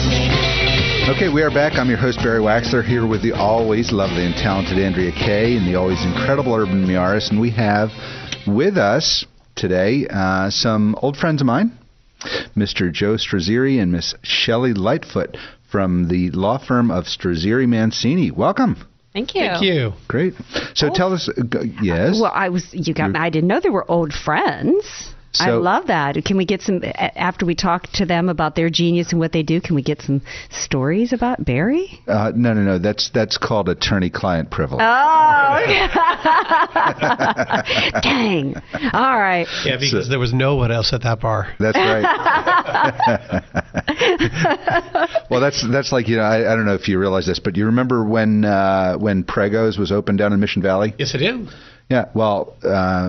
Okay, we are back. I'm your host, Barry Waxler, here with the always lovely and talented Andrea Kay and the always incredible Urban Miaris. And we have with us today some old friends of mine, Mr. Joe Strazzeri and Miss Shelley Lightfoot from the law firm of Strazzeri Mancini. Welcome. Thank you. Thank you. Great. So tell us, yes? Well, I didn't know they were old friends. I love that. Can we get some, after we talk to them about their genius and what they do, can we get some stories about Barry? No. That's called attorney-client privilege. Oh, dang. All right. Yeah, because there was no one else at that bar. That's right. Well, that's like, I don't know if you realize this, but you remember when Prego's was open down in Mission Valley? Yes, I do. Yeah, well,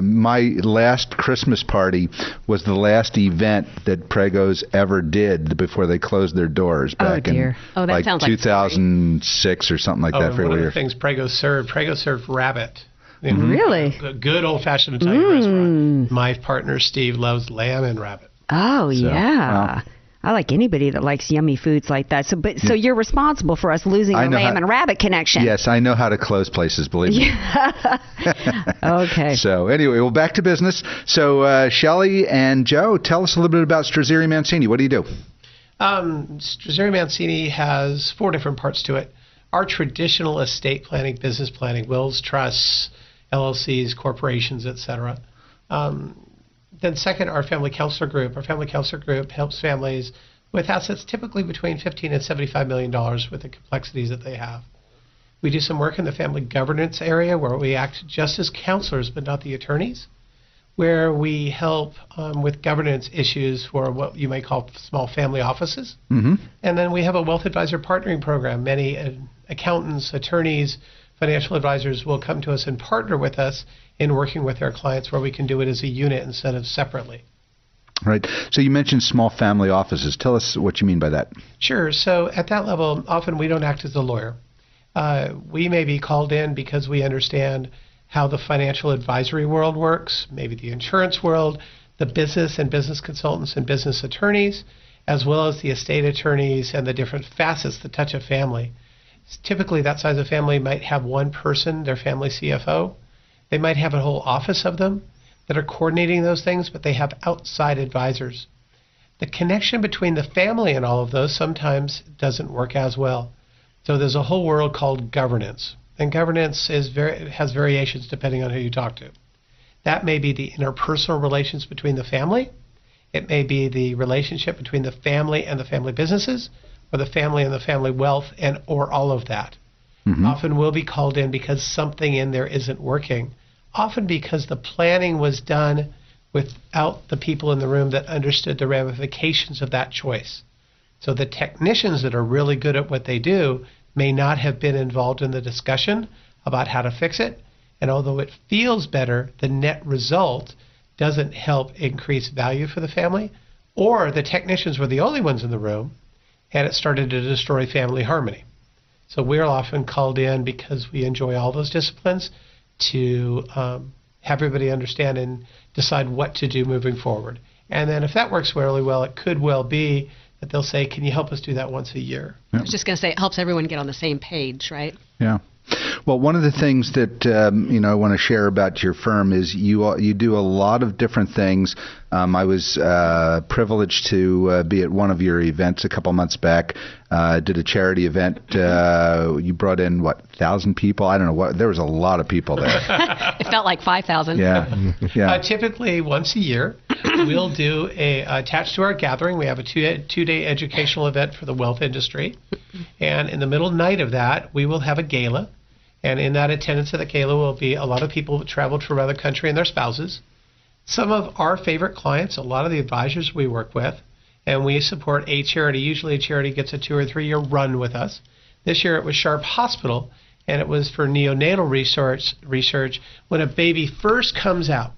my last Christmas party was the last event that Prego's ever did before they closed their doors back in like 2006 or something like that. One of the things Prego served rabbit. Mm-hmm. Really? A good old-fashioned Italian restaurant. My partner, Steve, loves lamb and rabbit. Oh, yeah. I like anybody that likes yummy foods like that. So you're responsible for us losing the lamb and rabbit connection. Yes, I know how to close places, believe me. Okay. So anyway, well, back to business. So Shelley and Joe, tell us a little bit about Strazzeri Mancini. What do you do? Strazzeri Mancini has 4 different parts to it. Our traditional estate planning, business planning, wills, trusts, LLCs, corporations, etc. Then second, our family counselor group. Our family counselor group helps families with assets typically between $15 and $75 million with the complexities that they have. We do some work in the family governance area where we act just as counselors but not the attorneys, where we help with governance issues for what you might call small family offices. Mm-hmm. And then we have a wealth advisor partnering program. Many accountants, attorneys, financial advisors will come to us and partner with us in working with their clients where we can do it as a unit instead of separately. Right. So you mentioned small family offices. Tell us what you mean by that. Sure. So at that level, often we don't act as a lawyer. We may be called in because we understand how the financial advisory world works, maybe the insurance world, the business and business consultants and business attorneys, as well as the estate attorneys and the different facets that touch a family. Typically, that size of family might have one person, their family CFO. They might have a whole office of them that are coordinating those things, but they have outside advisors. The connection between the family and all of those sometimes doesn't work as well. So there's a whole world called governance, and governance has variations depending on who you talk to. That may be the interpersonal relations between the family. It may be the relationship between the family and the family businesses, or the family and the family wealth, or all of that. Mm-hmm. Often we'll be called in because something in there isn't working. Often because the planning was done without the people in the room that understood the ramifications of that choice. So the technicians that are really good at what they do may not have been involved in the discussion about how to fix it. And although it feels better, the net result doesn't help increase value for the family. Or the technicians were the only ones in the room, and it started to destroy family harmony. So we're often called in because we enjoy all those disciplines to have everybody understand and decide what to do moving forward. And then if that works really well, it could well be that they'll say, can you help us do that once a year? I was just going to say, it helps everyone get on the same page, right? Yeah. Well, one of the things that I want to share about your firm is you do a lot of different things. I was privileged to be at one of your events a couple months back. Did a charity event. You brought in 1,000 people? I don't know what. There was a lot of people there. It felt like 5,000. Yeah. Typically once a year, we'll do attached to our gathering. We have a two-day educational event for the wealth industry, and in the middle night of that, we will have a gala. And in that attendance at the gala will be a lot of people that traveled from another country and their spouses. Some of our favorite clients, a lot of the advisors we work with, and we support a charity. Usually a charity gets a 2 or 3 year run with us. This year it was Sharp Hospital, and it was for neonatal research when a baby first comes out.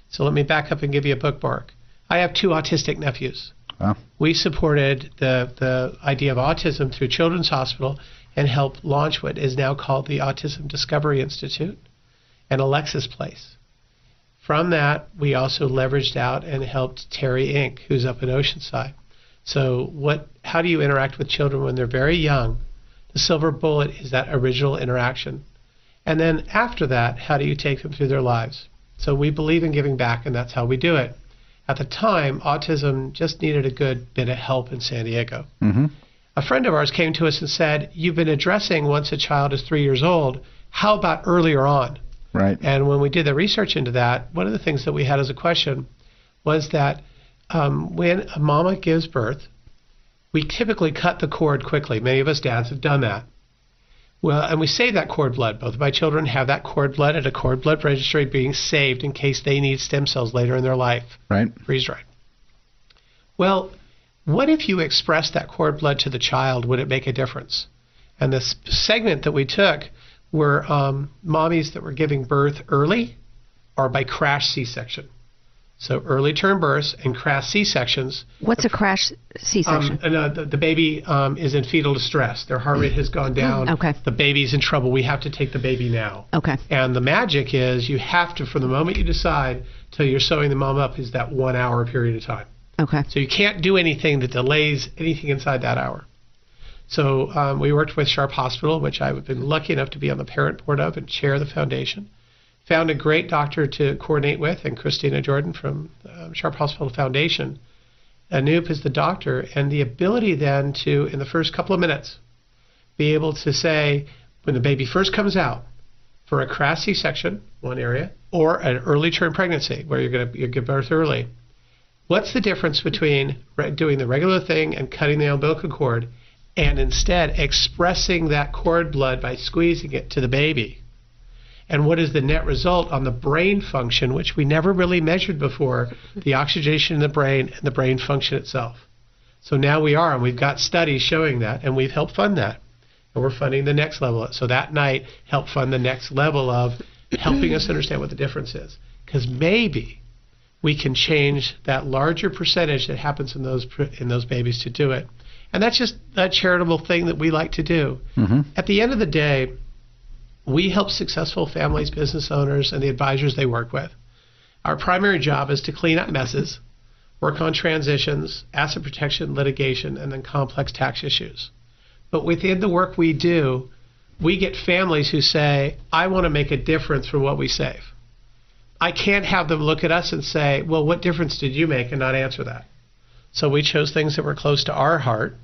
So let me back up and give you a bookmark. I have 2 autistic nephews. Wow. We supported the idea of autism through Children's Hospital and helped launch what is now called the Autism Discovery Institute and Alexis Place. From that, we also leveraged out and helped Terry Inc., who's up in Oceanside. So how do you interact with children when they're very young? The silver bullet is that original interaction. And then after that, how do you take them through their lives? So we believe in giving back, and that's how we do it. At the time, autism just needed a good bit of help in San Diego. Mm-hmm. A friend of ours came to us and said, you've been addressing once a child is 3 years old. How about earlier on? Right. And when we did the research into that, one of the things that we had as a question was that when a mama gives birth, we typically cut the cord quickly. Many of us dads have done that. Well, and we save that cord blood. Both of my children have that cord blood at a cord blood registry being saved in case they need stem cells later in their life. Right. Freeze-dried. Well, what if you expressed that cord blood to the child? Would it make a difference? And this segment that we took were mommies that were giving birth early or by crash C-section. So early term births and crash C-sections. What's a crash C-section? The baby is in fetal distress. Their heart rate has gone down. Okay. The baby's in trouble. We have to take the baby now. Okay. And the magic is you have to, from the moment you decide till you're sewing the mom up, is that 1 hour period of time. Okay. So you can't do anything that delays anything inside that hour. So we worked with Sharp Hospital, which I've been lucky enough to be on the parent board of and chair the foundation. Found a great doctor to coordinate with, and Christina Jordan from Sharp Hospital Foundation. Anoop is the doctor, and the ability then to, in the first couple of minutes, be able to say, when the baby first comes out, for a crash C-section, one area, or an early term pregnancy, where you give birth early, what's the difference between doing the regular thing and cutting the umbilical cord, and instead expressing that cord blood by squeezing it to the baby? And what is the net result on the brain function, which we never really measured before, the oxygenation in the brain and the brain function itself. So now we are, and we've got studies showing that, and we've helped fund that. And we're funding the next level. So that night helped fund the next level of helping us understand what the difference is. Because maybe we can change that larger percentage that happens in those babies to do it. And that's just a charitable thing that we like to do. Mm-hmm. At the end of the day, we help successful families, business owners, and the advisors they work with. Our primary job is to clean up messes, work on transitions, asset protection, litigation, and then complex tax issues. But within the work we do, we get families who say, I want to make a difference for what we save. I can't have them look at us and say, well, what difference did you make, and not answer that. So we chose things that were close to our heart,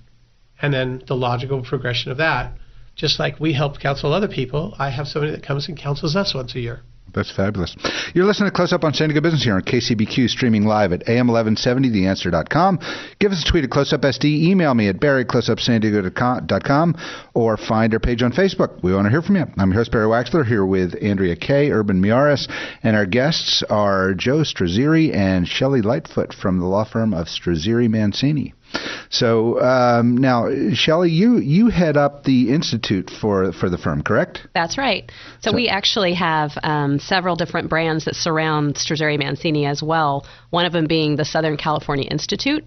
and then the logical progression of that. Just like we help counsel other people, I have somebody that comes and counsels us once a year. That's fabulous. You're listening to Close Up on San Diego Business here on KCBQ, streaming live at AM1170theanswer.com. Give us a tweet at CloseUpSD. Email me at barry@closeupsandiego.com or find our page on Facebook. We want to hear from you. I'm your host, Barry Waxler, here with Andrea Kay, Urban Miaris, and our guests are Joe Strazzeri and Shelley Lightfoot from the law firm of Strazzeri Mancini. So now, Shelley, you head up the institute for the firm, correct? That's right. So we actually have several different brands that surround Strazzeri Mancini as well, one of them being the Southern California Institute,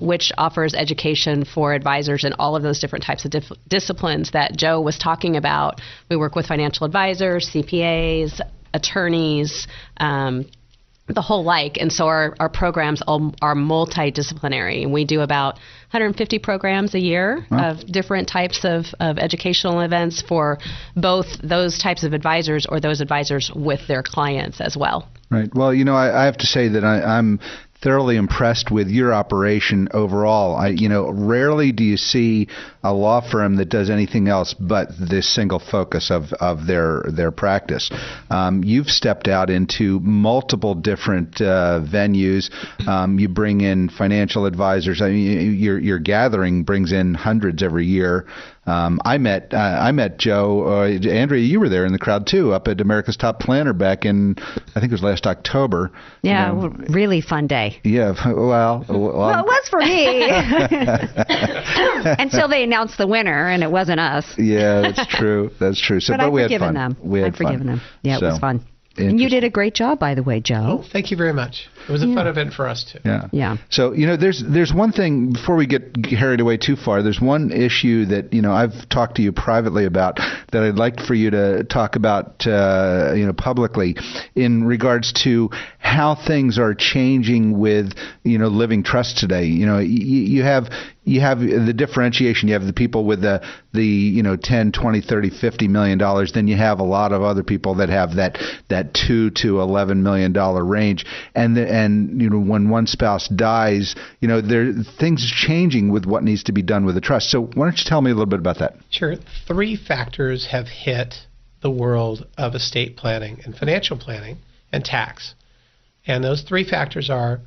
which offers education for advisors in all of those different types of disciplines that Joe was talking about. We work with financial advisors, CPAs, attorneys, the whole like. And so our programs are multidisciplinary. We do about 150 programs a year of different types of educational events for both those types of advisors or those advisors with their clients as well. Right. Well, I have to say that I'm thoroughly impressed with your operation overall. Rarely do you see a law firm that does anything else but this single focus of their practice. You've stepped out into multiple different venues. You bring in financial advisors. I mean, your gathering brings in hundreds every year. I met Joe. Andrea, you were there in the crowd too, up at America's Top Planner back in, I think it was last October. Yeah, really fun day. Yeah, well, it was for me. Until they announced the winner, and it wasn't us. Yeah, that's true. That's true. So, but we had fun. I've forgiven them. Yeah, it was fun. And you did a great job, by the way, Joe. Oh, thank you very much. It was a fun event for us, too. Yeah. So, there's one thing, before we get carried away too far, there's one issue that, I've talked to you privately about that I'd like for you to talk about, publicly in regards to how things are changing with, living trust today. You have you have the differentiation. You have the people with the $10, $20, $30, $50 million. Then you have a lot of other people that have that $2 to $11 million range. And when one spouse dies, there things are changing with what needs to be done with the trust. So why don't you tell me a little bit about that? Sure. 3 factors have hit the world of estate planning and financial planning and tax. And those 3 factors are,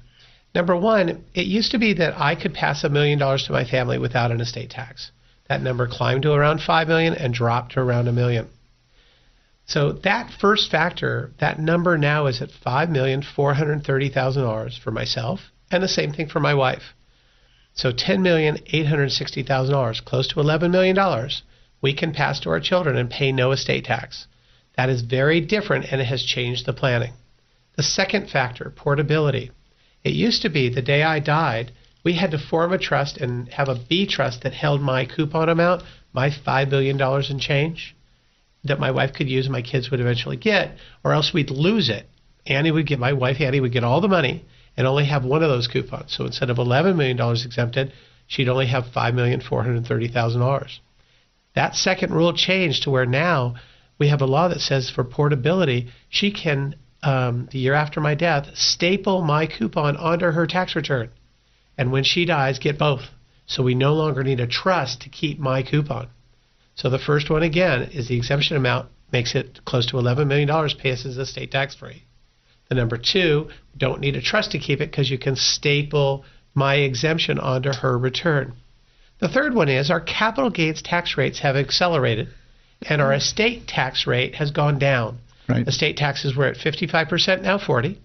number one, it used to be that I could pass $1 million to my family without an estate tax. That number climbed to around $5 million and dropped to around $1 million. So that first factor, that number now is at $5,430,000 for myself, and the same thing for my wife. So $10,860,000, close to $11 million, we can pass to our children and pay no estate tax. That is very different, and it has changed the planning. The second factor, portability. It used to be the day I died, we had to form a trust and have a B trust that held my coupon amount, my $5 billion in change, that my wife could use and my kids would eventually get, or else we'd lose it. My wife Annie would get all the money and only have one of those coupons. So instead of $11 million exempted, she'd only have $5,430,000. That second rule changed to where now we have a law that says for portability, she can, the year after my death, staple my coupon onto her tax return. And when she dies, get both. So we no longer need a trust to keep my coupon. So the first one, again, is the exemption amount makes it close to $11 million, pay us as estate tax free. The number 2, don't need a trust to keep it because you can staple my exemption onto her return. The third one is our capital gains tax rates have accelerated and our estate tax rate has gone down. Right. Estate taxes were at 55%, now 40%.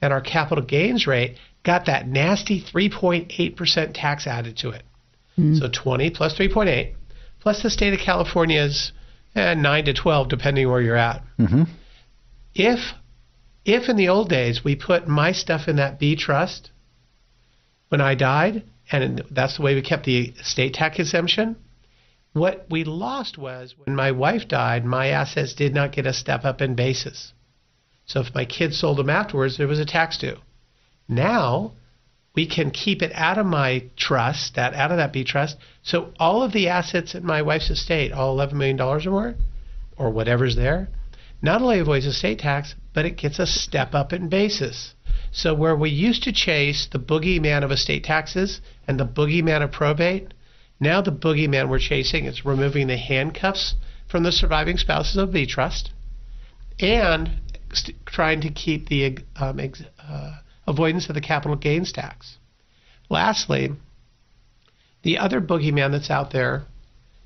And our capital gains rate got that nasty 3.8% tax added to it. So 20 plus 3.8, plus the state of California's 9 to 12, depending where you're at. Mm-hmm. If in the old days we put my stuff in that B trust when I died, and that's the way we kept the estate tax exemption, what we lost was when my wife died, my assets did not get a step up in basis. So if my kids sold them afterwards, there was a tax due. Now we can keep it out of my trust, out of that B trust. So all of the assets in my wife's estate, all $11 million or more, or whatever's there, not only avoids estate tax, but it gets a step up in basis. So where we used to chase the boogeyman of estate taxes and the boogeyman of probate, now the boogeyman we're chasing is removing the handcuffs from the surviving spouses of B trust and trying to keep the avoidance of the capital gains tax. Lastly, the other boogeyman that's out there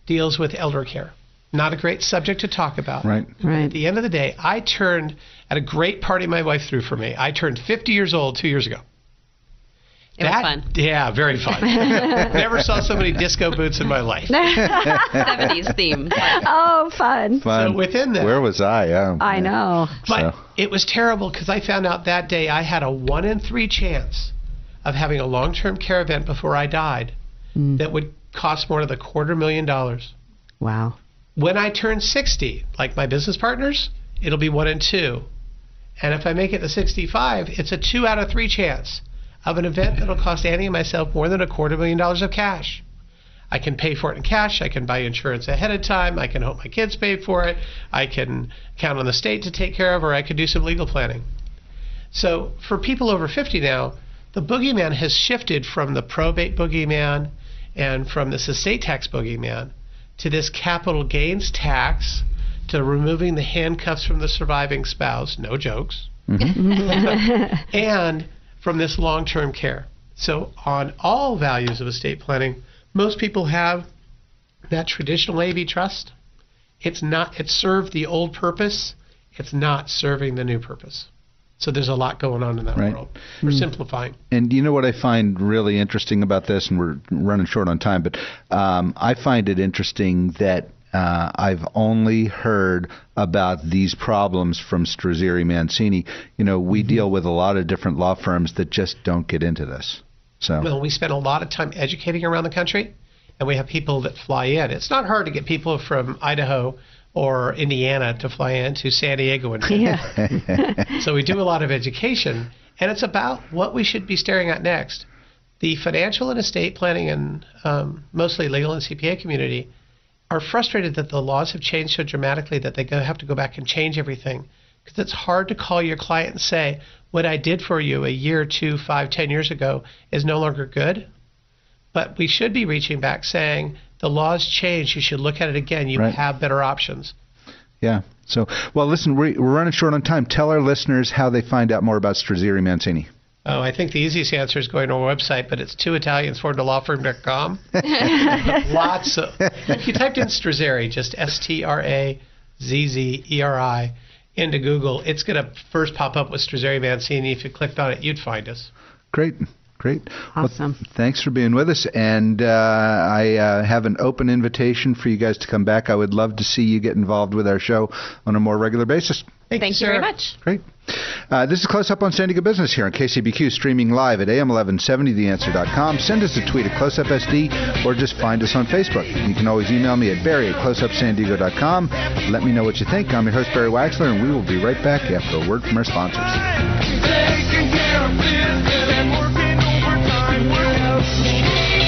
deals with elder care. Not a great subject to talk about. Right. Right. At the end of the day, I turned, at a great party my wife threw for me, I turned 50 years old 2 years ago. It was fun. Yeah, very fun. Never saw so many disco boots in my life. 70s theme. Oh, fun. So within that, where was I? I know. But it was terrible because I found out that day I had a 1 in 3 chance of having a long-term care event before I died that would cost more than $250,000. Wow. When I turn 60, like my business partners, it'll be 1 in 2. And if I make it to 65, it's a 2 out of 3 chance of an event that'll cost Annie and myself more than $250,000 of cash. I can pay for it in cash. I can buy insurance ahead of time. I can hope my kids pay for it. I can count on the state to take care of, or I could do some legal planning. So for people over 50 now, the boogeyman has shifted from the probate boogeyman and from this estate tax boogeyman to this capital gains tax, to removing the handcuffs from the surviving spouse, no jokes, and from this long-term care. So on all values of estate planning, most people have that traditional AV trust. It served the old purpose. It's not serving the new purpose. So there's a lot going on in that world. We're simplifying. And you know what I find really interesting about this, and we're running short on time, but I find it interesting that I've only heard about these problems from Strazzeri Mancini. We deal with a lot of different law firms that just don't get into this. So well, we spend a lot of time educating around the country, and we have people that fly in. It's not hard to get people from Idaho or Indiana to fly into San Diego and So we do a lot of education, and it's about what we should be staring at next. The financial and estate planning and mostly legal and CPA community are frustrated that the laws have changed so dramatically that they have to go back and change everything. Because it's hard to call your client and say, what I did for you a year, 2, 5, 10 years ago is no longer good. But we should be reaching back saying, the law's changed, you should look at it again, you have better options. Yeah. So, well, listen, we're running short on time. Tell our listeners how they find out more about Strazzeri Mancini. Oh, I think the easiest answer is going to our website, but it's 2italiansformedalawfirm.com. Lots of, if you typed in Strazzeri, just Strazzeri, into Google, it's going to first pop up with Strazzeri Mancini. If you clicked on it, you'd find us. Great. Awesome. Well, thanks for being with us. And I have an open invitation for you guys to come back. I would love to see you get involved with our show on a more regular basis. Thank you very much. Great. This is Close Up on San Diego Business here on KCBQ, streaming live at AM1170theanswer.com. Send us a tweet at CloseUpSD or just find us on Facebook. You can always email me at Barry@CloseUpSanDiego.com. Let me know what you think. I'm your host, Barry Waxler, and we will be right back after a word from our sponsors. Taking care of business and working overtime. What else?